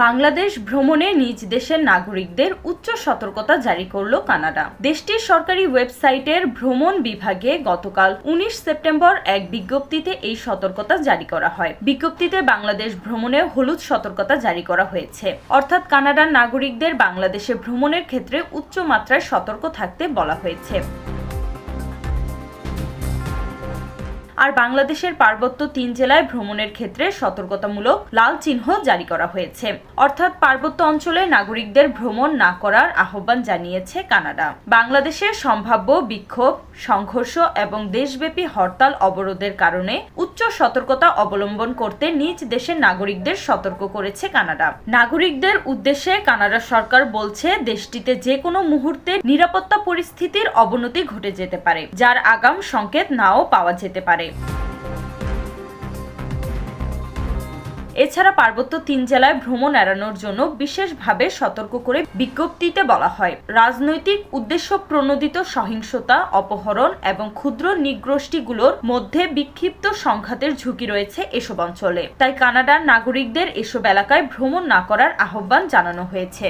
বাংলাদেশ ভ্রমণে নিজ দেশের নাগরিকদের উচ্চ সতর্কতা জারি করল কানাডা। দেশটির সরকারি ওয়েবসাইটের ভ্রমণ বিভাগে গতকাল 19 সেপ্টেম্বর এক বিজ্ঞপ্তিতে এই সতর্কতা জারি করা হয়। বিজ্ঞপ্তিতে বাংলাদেশ ভ্রমণে হলুদ সতর্কতা জারি করা হয়েছে, অর্থাৎ কানাডার নাগরিকদের বাংলাদেশে ভ্রমণের ক্ষেত্রে উচ্চ মাত্রায় সতর্ক থাকতে বলা হয়েছে। আর বাংলাদেশের পার্বত্য 3 জেলায় ভ্রমণের ক্ষেত্রে সতর্কতামূলক লাল চিহ্ন জারি করা হয়েছে, অর্থাৎ পার্বত্য অঞ্চলে নাগরিকদের ভ্রমণ না করার আহ্বান জানিয়েছে কানাডা। বাংলাদেশের সম্ভাব্য বিক্ষোভ, সংঘর্ষ এবং দেশব্যাপী হরতাল অবরোধের কারণে উচ্চ সতর্কতা অবলম্বন করতে নিজ দেশের নাগরিকদের সতর্ক করেছে কানাডা। নাগরিকদের উদ্দেশ্যে কানাডা সরকার বলছে, দেশটিতে যে কোনো মুহূর্তে নিরাপত্তা পরিস্থিতির অবনতি ঘটে যেতে পারে, যার আগাম সংকেত নাও পাওয়া যেতে পারে। এছাড়া পার্বত্য 3 জেলায় ভ্রমণ এড়ানোর জন্য বিশেষভাবে সতর্ক করে বিজ্ঞপ্তিতে বলা হয়, রাজনৈতিক উদ্দেশ্য প্রণোদিত সহিংসতা, অপহরণ এবং ক্ষুদ্র নৃগোষ্ঠীগুলোর মধ্যে বিক্ষিপ্ত সংঘাতের ঝুঁকি রয়েছে এসব অঞ্চলে। তাই কানাডার নাগরিকদের এসব এলাকায় ভ্রমণ না করার আহ্বান জানানো হয়েছে।